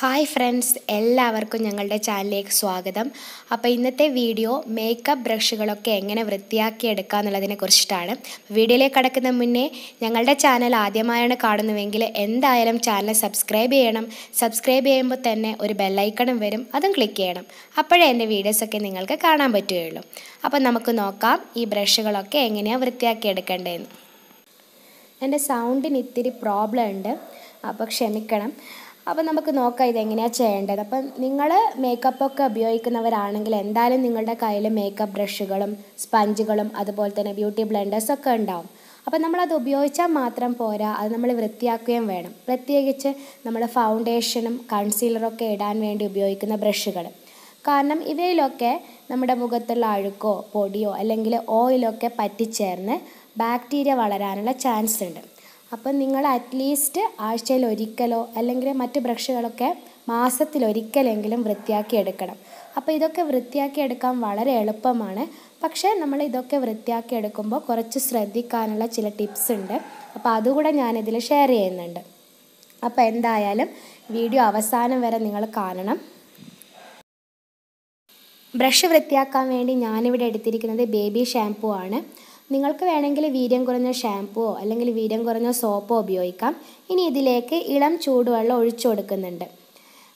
Hi friends, എല്ലാവർക്കും ഞങ്ങളുടെ ചാനലിലേക്ക് സ്വാഗതം. അപ്പോൾ ഇന്നത്തെ വീഡിയോ മേക്കപ്പ് ബ്രഷുകളൊക്കെ എങ്ങനെ വൃത്തിയാക്കിയെടുക്കുക എന്നുള്ളതിനെ കുറിച്ചിട്ടാണ്. വീഡിയോയിലേക്ക് കടക്കുന്ന മുന്നേ ഞങ്ങളുടെ ചാനൽ ആദ്യമായാണ് കാണുന്നുവെങ്കിൽ എന്തായാലും ചാനൽ സബ്സ്ക്രൈബ് ചെയ്യണം. സബ്സ്ക്രൈബ് ചെയ്യുമ്പോൾ തന്നെ ഒരു ബെല്ലൈക്കണും വരും, അതും ക്ലിക്ക് ചെയ്യണം. അപ്പോഴേ എൻ്റെ വീഡിയോസൊക്കെ നിങ്ങൾക്ക് കാണാൻ പറ്റുകയുള്ളൂ. അപ്പോൾ നമുക്ക് നോക്കാം ഈ ബ്രഷുകളൊക്കെ എങ്ങനെയാണ് വൃത്തിയാക്കിയെടുക്കേണ്ടതെന്ന്. എൻ്റെ സൗണ്ടിന് ഇത്തിരി പ്രോബ്ലം ഉണ്ട്, അപ്പോൾ ക്ഷമിക്കണം. അപ്പോൾ നമുക്ക് നോക്കാം ഇതെങ്ങനെയാണ് ചെയ്യേണ്ടത്. അപ്പം നിങ്ങൾ മേക്കപ്പൊക്കെ ഉപയോഗിക്കുന്നവരാണെങ്കിൽ എന്തായാലും നിങ്ങളുടെ കയ്യിൽ മേക്കപ്പ് ബ്രഷുകളും സ്പഞ്ചുകളും അതുപോലെ തന്നെ ബ്യൂട്ടി ബ്ലെൻഡേഴ്സൊക്കെ ഉണ്ടാവും. അപ്പോൾ നമ്മളത് ഉപയോഗിച്ചാൽ മാത്രം പോരാ, അത് നമ്മൾ വൃത്തിയാക്കുകയും വേണം. പ്രത്യേകിച്ച് നമ്മൾ ഫൗണ്ടേഷനും കൺസീലറൊക്കെ ഇടാൻ വേണ്ടി ഉപയോഗിക്കുന്ന ബ്രഷുകൾ. കാരണം ഇവയിലൊക്കെ നമ്മുടെ മുഖത്തുള്ള അഴുക്കോ പൊടിയോ അല്ലെങ്കിൽ ഓയിലൊക്കെ പറ്റിച്ചേർന്ന് ബാക്ടീരിയ വളരാനുള്ള ചാൻസ് ഉണ്ട്. അപ്പം നിങ്ങൾ അറ്റ്ലീസ്റ്റ് ആഴ്ചയിൽ ഒരിക്കലോ അല്ലെങ്കിൽ മറ്റ് ബ്രഷുകളൊക്കെ മാസത്തിലൊരിക്കലെങ്കിലും വൃത്തിയാക്കിയെടുക്കണം. അപ്പോൾ ഇതൊക്കെ വൃത്തിയാക്കിയെടുക്കാൻ വളരെ എളുപ്പമാണ്. പക്ഷേ നമ്മൾ ഇതൊക്കെ വൃത്തിയാക്കിയെടുക്കുമ്പോൾ കുറച്ച് ശ്രദ്ധിക്കാനുള്ള ചില ടിപ്സ് ഉണ്ട്. അപ്പോൾ അതുകൂടെ ഞാനിതിൽ ഷെയർ ചെയ്യുന്നുണ്ട്. അപ്പോൾ എന്തായാലും വീഡിയോ അവസാനം വരെ നിങ്ങൾ കാണണം. ബ്രഷ് വൃത്തിയാക്കാൻ വേണ്ടി ഞാനിവിടെ എടുത്തിരിക്കുന്നത് ബേബി ഷാംപൂ ആണ്. നിങ്ങൾക്ക് വേണമെങ്കിൽ വീര്യം കുറഞ്ഞ ഷാംപൂവോ അല്ലെങ്കിൽ വീര്യം കുറഞ്ഞ സോപ്പോ ഉപയോഗിക്കാം. ഇനി ഇതിലേക്ക് ഇളം ചൂടുവെള്ളം ഒഴിച്ചു കൊടുക്കുന്നുണ്ട്.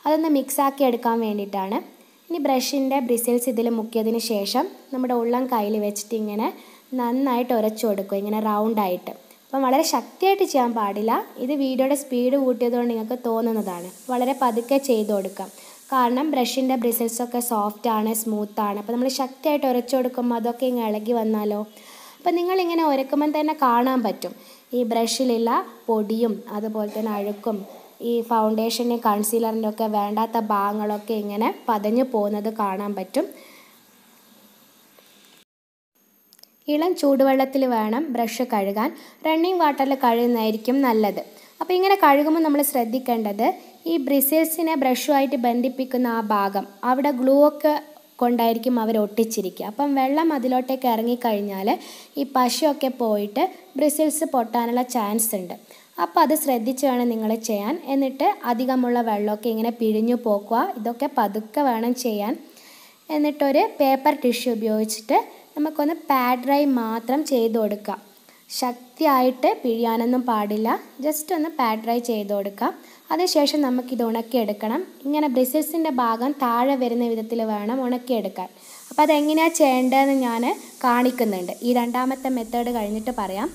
അതൊന്ന് മിക്സാക്കി എടുക്കാൻ വേണ്ടിയിട്ടാണ്. ഇനി ബ്രഷിൻ്റെ ബ്രിസിൽസ് ഇതിൽ മുക്കിയതിന് ശേഷം നമ്മുടെ ഉള്ളം കയ്യിൽ വെച്ചിട്ട് ഇങ്ങനെ നന്നായിട്ട് ഉരച്ചു കൊടുക്കും, ഇങ്ങനെ റൗണ്ടായിട്ട്. അപ്പം വളരെ ശക്തിയായിട്ട് ചെയ്യാൻ പാടില്ല. ഇത് വീഡിയോയുടെ സ്പീഡ് കൂട്ടിയതുകൊണ്ട് നിങ്ങൾക്ക് തോന്നുന്നതാണ്. വളരെ പതുക്കെ ചെയ്ത് കൊടുക്കാം. കാരണം ബ്രഷിൻ്റെ ബ്രിസിൽസൊക്കെ സോഫ്റ്റാണ്, സ്മൂത്താണ്. അപ്പോൾ നമ്മൾ ശക്തിയായിട്ട് ഉരച്ചു കൊടുക്കുമ്പോൾ അതൊക്കെ ഇങ്ങനെ ഇളകി വന്നാലോ. അപ്പം നിങ്ങളിങ്ങനെ ഉരക്കുമ്പം തന്നെ കാണാൻ പറ്റും ഈ ബ്രഷിലുള്ള പൊടിയും അതുപോലെ തന്നെ അഴുക്കും ഈ ഫൗണ്ടേഷൻ്റെ കൺസീലറിൻ്റെ ഒക്കെ വേണ്ടാത്ത ഭാഗങ്ങളൊക്കെ ഇങ്ങനെ പതഞ്ഞു പോകുന്നത് കാണാൻ പറ്റും. ഇളം ചൂടുവെള്ളത്തിൽ വേണം ബ്രഷ് കഴുകാൻ. റണ്ണിങ് വാട്ടറിൽ കഴുകുന്നതായിരിക്കും നല്ലത്. അപ്പോൾ ഇങ്ങനെ കഴുകുമ്പോൾ നമ്മൾ ശ്രദ്ധിക്കേണ്ടത് ഈ ബ്രിസിൽസിനെ ബ്രഷുമായിട്ട് ബന്ധിപ്പിക്കുന്ന ആ ഭാഗം അവിടെ ഗ്ലൂ ഒക്കെ കൊണ്ടായിരിക്കും അവർ ഒട്ടിച്ചിരിക്കുക. അപ്പം വെള്ളം അതിലോട്ടേക്ക് ഇറങ്ങിക്കഴിഞ്ഞാൽ ഈ പശയൊക്കെ പോയിട്ട് ബ്രിസിൽസ് പൊട്ടാനുള്ള ചാൻസ് ഉണ്ട്. അപ്പോൾ അത് ശ്രദ്ധിച്ച് വേണം നിങ്ങൾ ചെയ്യാൻ. എന്നിട്ട് അധികമുള്ള വെള്ളമൊക്കെ ഇങ്ങനെ പിഴിഞ്ഞു പോക്കുക. ഇതൊക്കെ പതുക്കെ വേണം ചെയ്യാൻ. എന്നിട്ടൊരു പേപ്പർ ടിഷ്യൂ ഉപയോഗിച്ചിട്ട് നമുക്കൊന്ന് പാഡ് ഡ്രൈ മാത്രം ചെയ്ത് കൊടുക്കാം. ശക്തിയായിട്ട് പിഴിയാനൊന്നും പാടില്ല, ജസ്റ്റ് ഒന്ന് പാഡ് ഡ്രൈ ചെയ്ത് കൊടുക്കാം. അതിനുശേഷം നമുക്കിത് ഉണക്കിയെടുക്കണം. ഇങ്ങനെ ബ്രിസിൽസിൻ്റെ ഭാഗം താഴെ വരുന്ന വിധത്തിൽ വേണം ഉണക്കിയെടുക്കാൻ. അപ്പോൾ അതെങ്ങനെയാണ് ചെയ്യേണ്ടതെന്ന് ഞാൻ കാണിക്കുന്നുണ്ട്. ഈ രണ്ടാമത്തെ മെത്തേഡ് കഴിഞ്ഞിട്ട് പറയാം.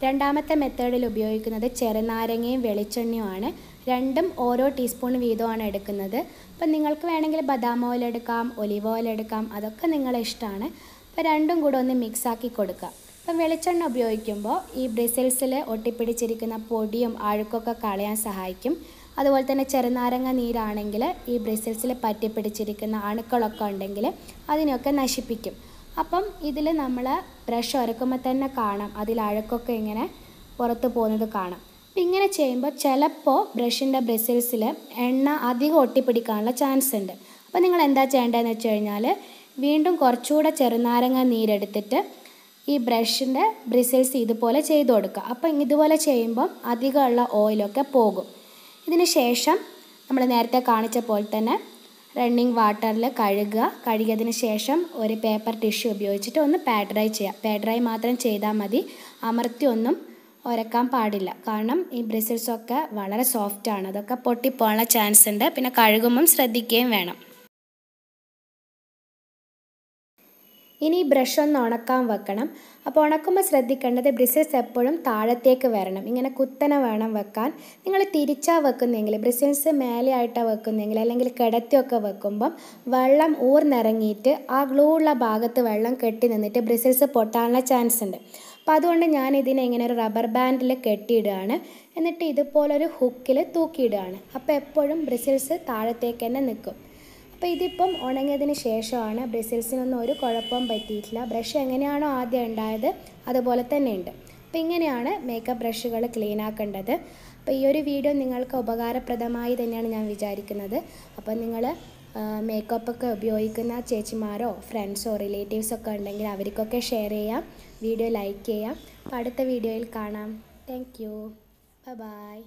രണ്ടാമത്തെ മെത്തേഡിൽ ഉപയോഗിക്കുന്നത് ചെറുനാരങ്ങയും വെളിച്ചെണ്ണയുമാണ്. രണ്ടും ഓരോ ടീസ്പൂൺ വീതമാണ് എടുക്കുന്നത്. അപ്പം നിങ്ങൾക്ക് വേണമെങ്കിൽ ബദാം ഓയിൽ എടുക്കാം, ഒലിവ് ഓയിൽ എടുക്കാം, അതൊക്കെ നിങ്ങളെ ഇഷ്ടമാണ്. അപ്പോൾ രണ്ടും കൂടെ ഒന്ന് മിക്സാക്കി കൊടുക്കുക. അപ്പം വെളിച്ചെണ്ണ ഉപയോഗിക്കുമ്പോൾ ഈ ബ്രിസിൽസിൽ ഒട്ടിപ്പിടിച്ചിരിക്കുന്ന പൊടിയും അഴുക്കൊക്കെ കളയാൻ സഹായിക്കും. അതുപോലെ തന്നെ ചെറുനാരങ്ങ നീരാണെങ്കിൽ ഈ ബ്രിസിൽസിൽ പറ്റിപ്പിടിച്ചിരിക്കുന്ന അണുക്കളൊക്കെ ഉണ്ടെങ്കിൽ അതിനെയൊക്കെ നശിപ്പിക്കും. അപ്പം ഇതിൽ നമ്മൾ ബ്രഷ് ഉരക്കുമ്പോൾ തന്നെ കാണാം അതിൽ അഴുക്കൊക്കെ ഇങ്ങനെ പുറത്ത് പോകുന്നത് കാണാം. അപ്പം ഇങ്ങനെ ചെയ്യുമ്പോൾ ചിലപ്പോൾ ബ്രഷിൻ്റെ ബ്രിസിൽസിൽ എണ്ണ അധികം ഒട്ടിപ്പിടിക്കാനുള്ള ചാൻസ് ഉണ്ട്. അപ്പോൾ നിങ്ങൾ എന്താ ചെയ്യേണ്ടതെന്ന് വെച്ച് കഴിഞ്ഞാൽ വീണ്ടും കുറച്ചുകൂടെ ചെറുനാരങ്ങ നീരെടുത്തിട്ട് ഈ ബ്രഷിൻ്റെ ബ്രിസിൽസ് ഇതുപോലെ ചെയ്ത് കൊടുക്കുക. അപ്പം ഇതുപോലെ ചെയ്യുമ്പം അധികമുള്ള ഓയിലൊക്കെ പോകും. ഇതിന് ശേഷം നമ്മൾ നേരത്തെ കാണിച്ച പോലെ തന്നെ റണ്ണിങ് വാട്ടറിൽ കഴുകിയതിന് ശേഷം ഒരു പേപ്പർ ടിഷ്യൂ ഉപയോഗിച്ചിട്ട് ഒന്ന് പാഡ് ഡ്രൈ ചെയ്യുക. പാഡ് ഡ്രൈ മാത്രം ചെയ്താൽ മതി, അമർത്തി ഒന്നും ഉരക്കാൻ പാടില്ല. കാരണം ഈ ബ്രിസിൽസൊക്കെ വളരെ സോഫ്റ്റാണ്, അതൊക്കെ പൊട്ടിപ്പോകാനുള്ള ചാൻസ് ഉണ്ട്. പിന്നെ കഴുകുമ്പം ശ്രദ്ധിക്കുകയും വേണം. ഇനി ബ്രഷ് ഒന്ന് ഉണക്കാൻ വെക്കണം. അപ്പോൾ ഉണക്കുമ്പോൾ ശ്രദ്ധിക്കേണ്ടത് ബ്രിസിൽസ് എപ്പോഴും താഴത്തേക്ക് വരണം, ഇങ്ങനെ കുത്തനെ വേണം വെക്കാൻ. നിങ്ങൾ തിരിച്ചാൽ വെക്കുന്നെങ്കിൽ ബ്രിസിൽസ് മേലെ ആയിട്ടാണ് വെക്കുന്നെങ്കിൽ അല്ലെങ്കിൽ കിടത്തിയൊക്കെ വെക്കുമ്പം വെള്ളം ഊർന്നിറങ്ങിയിട്ട് ആ ഗ്ലൂ ഉള്ള ഭാഗത്ത് വെള്ളം കെട്ടി നിന്നിട്ട് ബ്രിസിൽസ് പൊട്ടാനുള്ള ചാൻസ് ഉണ്ട്. അപ്പോൾ അതുകൊണ്ട് ഞാൻ ഇതിനെ ഇങ്ങനെ ഒരു റബ്ബർ ബാൻഡിൽ കെട്ടിയിടുകയാണ്. എന്നിട്ട് ഇതുപോലൊരു ഹുക്കിൽ തൂക്കിയിടുകയാണ്. അപ്പോൾ എപ്പോഴും ബ്രിസിൽസ് താഴത്തേക്ക് തന്നെ നിൽക്കും. അപ്പോൾ ഇതിപ്പം ഉണങ്ങിയതിന് ശേഷമാണ് ബ്രിസിൽസിനൊന്നും ഒരു കുഴപ്പവും പറ്റിയിട്ടില്ല. ബ്രഷ് എങ്ങനെയാണോ ആദ്യം ഉണ്ടായത് അതുപോലെ തന്നെ ഉണ്ട്. അപ്പോൾ ഇങ്ങനെയാണ് മേക്കപ്പ് ബ്രഷുകൾ ക്ലീൻ ആക്കേണ്ടത്. അപ്പോൾ ഈ ഒരു വീഡിയോ നിങ്ങൾക്ക് ഉപകാരപ്രദമായി തന്നെയാണ് ഞാൻ വിചാരിക്കുന്നത്. അപ്പോൾ നിങ്ങൾ മേക്കപ്പൊക്കെ ഉപയോഗിക്കുന്ന ചേച്ചിമാരോ ഫ്രണ്ട്സോ റിലേറ്റീവ്സൊക്കെ ഉണ്ടെങ്കിൽ അവർക്കൊക്കെ ഷെയർ ചെയ്യാം, വീഡിയോ ലൈക്ക് ചെയ്യാം. അപ്പോൾ അടുത്ത വീഡിയോയിൽ കാണാം. Thank you. ബൈ.